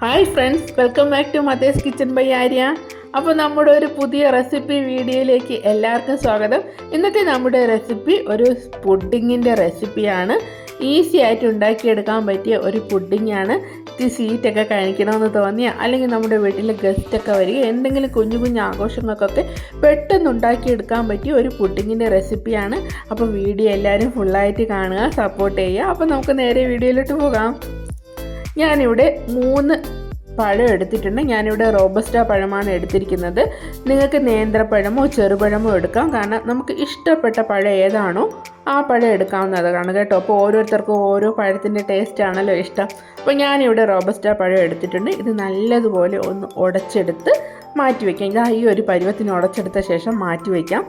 Hi friends, welcome back to മതേസ് kitchen by Arya. അപ്പോൾ നമ്മുടെ ഒരു പുതിയ റെസിപ്പി വീഡിയോയിലേക്ക് എല്ലാവർക്കും സ്വാഗതം. ഇന്നത്തെ നമ്മുടെ റെസിപ്പി ഒരു പുഡിങ്ങിൻ്റെ റെസിപ്പിയാണ്. ഈസി ആയിട്ട് ഉണ്ടാക്കിയെടുക്കാൻ പറ്റിയ ഒരു പുഡിങ്ങാണ്. ഈ സ്വീറ്റൊക്കെ കഴിക്കണമെന്ന് തോന്നിയ അല്ലെങ്കിൽ നമ്മുടെ വീട്ടിൽ ഗസ്റ്റൊക്കെ വരിക എന്തെങ്കിലും കുഞ്ഞു കുഞ്ഞു ആഘോഷങ്ങൾക്കൊക്കെ പെട്ടെന്ന് ഉണ്ടാക്കിയെടുക്കാൻ പറ്റിയ ഒരു പുഡിങ്ങിൻ്റെ റെസിപ്പിയാണ്. അപ്പോൾ വീഡിയോ എല്ലാവരും ഫുള്ളായിട്ട് കാണുക, സപ്പോർട്ട് ചെയ്യുക. അപ്പോൾ നമുക്ക് നേരെ വീഡിയോയിലോട്ട് പോകാം. ഞാനിവിടെ 3 പഴം എടുത്തിട്ടുണ്ട്. ഞാനിവിടെ റോബസ്റ്റ പഴമാണ് എടുത്തിരിക്കുന്നത്. നിങ്ങൾക്ക് നേന്ത്രപ്പഴമോ ചെറുപഴമോ എടുക്കാം. കാരണം നമുക്ക് ഇഷ്ടപ്പെട്ട പഴം ഏതാണോ ആ പഴം എടുക്കാവുന്നതാണ് കേട്ടോ. അപ്പോൾ ഓരോരുത്തർക്കും ഓരോ പഴത്തിൻ്റെ ടേസ്റ്റ് ആണല്ലോ ഇഷ്ടം. അപ്പോൾ ഞാനിവിടെ റോബസ്റ്റ പഴം എടുത്തിട്ടുണ്ട്. ഇത് നല്ലതുപോലെ ഒന്ന് ഉടച്ചെടുത്ത് മാറ്റി വയ്ക്കാം. ഇതാ ഈ ഒരു പരുവത്തിന് ഉടച്ചെടുത്ത ശേഷം മാറ്റി വയ്ക്കാം.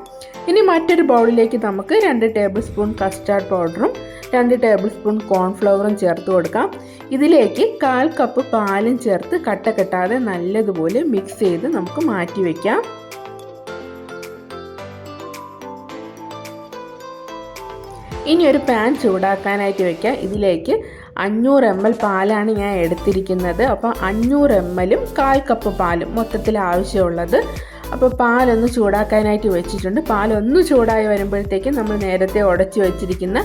ഇനി മറ്റൊരു ബൗളിലേക്ക് നമുക്ക് 2 ടേബിൾ സ്പൂൺ കസ്റ്റാർഡ് പൗഡറും 2 ടേബിൾ സ്പൂൺ കോൺഫ്ലവറും ചേർത്ത് കൊടുക്കാം. ഇതിലേക്ക് 1/4 കപ്പ് പാലും ചേർത്ത് കട്ട കെട്ടാതെ നല്ലതുപോലെ മിക്സ് ചെയ്ത് നമുക്ക് മാറ്റി വയ്ക്കാം. ഇനി ഒരു പാൻ ചൂടാക്കാനായിട്ട് വയ്ക്കാം. ഇതിലേക്ക് 500 ml പാലാണ് ഞാൻ എടുത്തിരിക്കുന്നത്. അപ്പോൾ 500 ml 1/4 കപ്പ് പാലും മൊത്തത്തിൽ ആവശ്യമുള്ളത്. അപ്പോൾ പാലൊന്ന് ചൂടാക്കാനായിട്ട് വെച്ചിട്ടുണ്ട്. പാലൊന്ന് ചൂടായി വരുമ്പോഴത്തേക്കും നമ്മൾ നേരത്തെ ഉടച്ച് വെച്ചിരിക്കുന്ന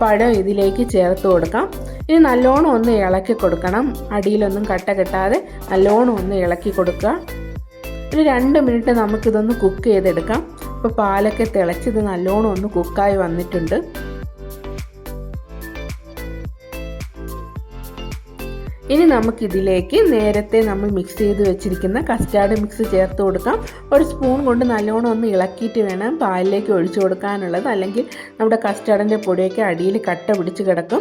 പഴം ഇതിലേക്ക് ചേർത്ത് കൊടുക്കാം. ഇനി നല്ലോണം ഒന്ന് ഇളക്കി കൊടുക്കണം. അടിയിലൊന്നും കട്ട കെട്ടാതെ നല്ലോണം ഒന്ന് ഇളക്കി കൊടുക്കുക. ഒരു 2 മിനിറ്റ് നമുക്കിതൊന്ന് കുക്ക് ചെയ്തെടുക്കാം. അപ്പോൾ പാലൊക്കെ തിളച്ച് ഇത് നല്ലോണം ഒന്ന് കുക്കായി വന്നിട്ടുണ്ട്. ഇനി നമുക്കിതിലേക്ക് നേരത്തെ നമ്മൾ മിക്സ് ചെയ്ത് വെച്ചിരിക്കുന്ന കസ്റ്റാർഡ് മിക്സ് ചേർത്ത് കൊടുക്കാം. ഒരു സ്പൂൺ കൊണ്ട് നല്ലോണം ഒന്ന് ഇളക്കിയിട്ട് വേണം പാലിലേക്ക് ഒഴിച്ചു കൊടുക്കാനുള്ളത്. അല്ലെങ്കിൽ നമ്മുടെ കസ്റ്റാർഡിൻ്റെ പൊടിയൊക്കെ അടിയിൽ കട്ട പിടിച്ച് കിടക്കും.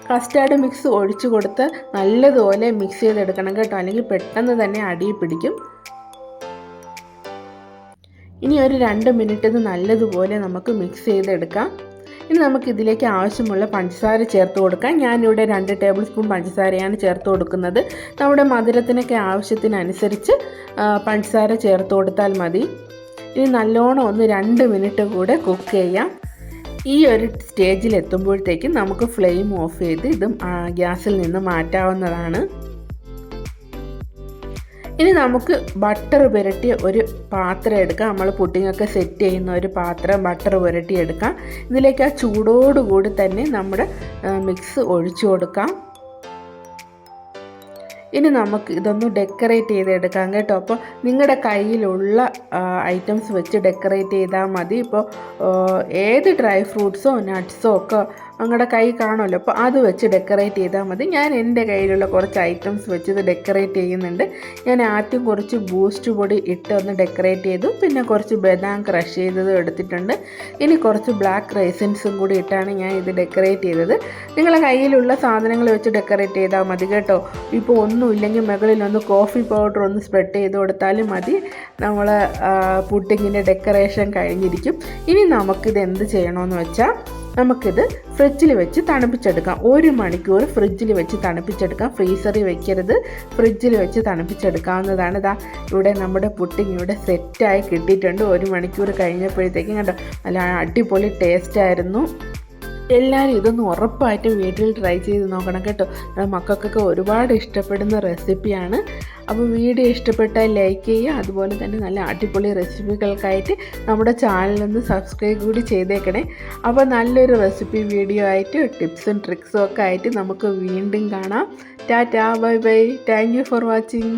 കസ്റ്റാർഡ് മിക്സ് ഒഴിച്ചു കൊടുത്ത് നല്ലതുപോലെ മിക്സ് ചെയ്തെടുക്കണം കേട്ടോ, അല്ലെങ്കിൽ പെട്ടെന്ന് തന്നെ അടിയിൽ പിടിക്കും. ഇനി ഒരു 2 മിനിറ്റ് ഇത് നല്ലതുപോലെ നമുക്ക് മിക്സ് ചെയ്തെടുക്കാം. ഇനി നമുക്കിതിലേക്ക് ആവശ്യമുള്ള പഞ്ചസാര ചേർത്ത് കൊടുക്കാം. ഞാനിവിടെ 2 ടേബിൾ സ്പൂൺ പഞ്ചസാരയാണ് ചേർത്ത് കൊടുക്കുന്നത്. നമ്മുടെ മധുരത്തിനൊക്കെ ആവശ്യത്തിനനുസരിച്ച് പഞ്ചസാര ചേർത്ത് കൊടുത്താൽ മതി. ഇനി നല്ലോണം ഒന്ന് 2 മിനിറ്റ് കൂടെ കുക്ക് ചെയ്യാം. ഈ ഒരു സ്റ്റേജിൽ എത്തുമ്പോഴത്തേക്കും നമുക്ക് ഫ്ലെയിം ഓഫ് ചെയ്ത് ഇതും ഗ്യാസിൽ നിന്ന് മാറ്റാവുന്നതാണ്. ഇനി നമുക്ക് ബട്ടർ പുരട്ടിയ ഒരു പാത്രം എടുക്കാം. നമ്മൾ പുഡിങ്ങൊക്കെ സെറ്റ് ചെയ്യുന്ന ഒരു പാത്രം ബട്ടർ പുരട്ടി എടുക്കാം. ഇതിലേക്ക് ആ ചൂടോടുകൂടി തന്നെ നമ്മുടെ മിക്സ് ഒഴിച്ചു കൊടുക്കാം. ഇനി നമുക്ക് ഇതൊന്ന് ഡെക്കറേറ്റ് ചെയ്തെടുക്കാം കേട്ടോ. അപ്പോൾ നിങ്ങളുടെ കയ്യിലുള്ള ഐറ്റംസ് വെച്ച് ഡെക്കറേറ്റ് ചെയ്താൽ മതി. ഇപ്പോൾ ഏത് ഡ്രൈ ഫ്രൂട്ട്സോ നട്ട്സോ ഒക്കെ നിങ്ങളുടെ കൈ കാണുമല്ലോ, അപ്പോൾ അത് വെച്ച് ഡെക്കറേറ്റ് ചെയ്താൽ മതി. ഞാൻ എൻ്റെ കയ്യിലുള്ള കുറച്ച് ഐറ്റംസ് വെച്ച് ഇത് ഡെക്കറേറ്റ് ചെയ്യുന്നുണ്ട്. ഞാൻ ആദ്യം കുറച്ച് ബൂസ്റ്റ് പൊടി ഇട്ട് ഒന്ന് ഡെക്കറേറ്റ് ചെയ്തു. പിന്നെ കുറച്ച് ബദാം ക്രഷ് ചെയ്തതും എടുത്തിട്ടുണ്ട്. ഇനി കുറച്ച് ബ്ലാക്ക് റൈസിൻസും കൂടി ഇട്ടാണ് ഞാൻ ഇത് ഡെക്കറേറ്റ് ചെയ്തത്. നിങ്ങളുടെ കയ്യിലുള്ള സാധനങ്ങൾ വെച്ച് ഡെക്കറേറ്റ് ചെയ്താൽ മതി കേട്ടോ. ഇപ്പോൾ ഒന്നുമില്ലെങ്കിൽ മുകളിലൊന്ന് കോഫി പൗഡർ ഒന്ന് സ്പ്രെഡ് ചെയ്ത് കൊടുത്താലും മതി. നമ്മൾ പുഡിങ്ങിൻ്റെ ഡെക്കറേഷൻ കഴിഞ്ഞിരിക്കും. ഇനി നമുക്കിത് എന്ത് ചെയ്യണമെന്ന് വെച്ചാൽ നമുക്കിത് ഫ്രിഡ്ജിൽ വെച്ച് തണുപ്പിച്ചെടുക്കാം. 1 മണിക്കൂർ ഫ്രിഡ്ജിൽ വെച്ച് തണുപ്പിച്ചെടുക്കാം. ഫ്രീസറിൽ വെക്കരുത്, ഫ്രിഡ്ജിൽ വെച്ച് തണുപ്പിച്ചെടുക്കാവുന്നതാണ്. ഇതാ ഇവിടെ നമ്മുടെ പുഡിങ് ഇവിടെ സെറ്റായി കിട്ടിയിട്ടുണ്ട്. 1 മണിക്കൂർ കഴിഞ്ഞപ്പോഴത്തേക്കും കണ്ടോ, നല്ല അടിപൊളി ടേസ്റ്റായിരുന്നു. എല്ലാവരും ഇതൊന്ന് ഉറപ്പായിട്ടും വീട്ടിൽ ട്രൈ ചെയ്ത് നോക്കണം കേട്ടോ. നമ്മുടെ മക്കൾക്കൊക്കെ ഒരുപാട് ഇഷ്ടപ്പെടുന്ന റെസിപ്പിയാണ്. അപ്പോൾ വീഡിയോ ഇഷ്ടപ്പെട്ടാൽ ലൈക്ക് ചെയ്യുക. അതുപോലെ തന്നെ നല്ല അടിപൊളി റെസിപ്പികൾക്കായിട്ട് നമ്മുടെ ചാനലൊന്ന് സബ്സ്ക്രൈബ് കൂടി ചെയ്തേക്കണേ. അപ്പോൾ നല്ലൊരു റെസിപ്പി വീഡിയോ ആയിട്ട് ടിപ്സും ട്രിക്സും ഒക്കെ ആയിട്ട് നമുക്ക് വീണ്ടും കാണാം. Tata, bye bye. Thank you for watching.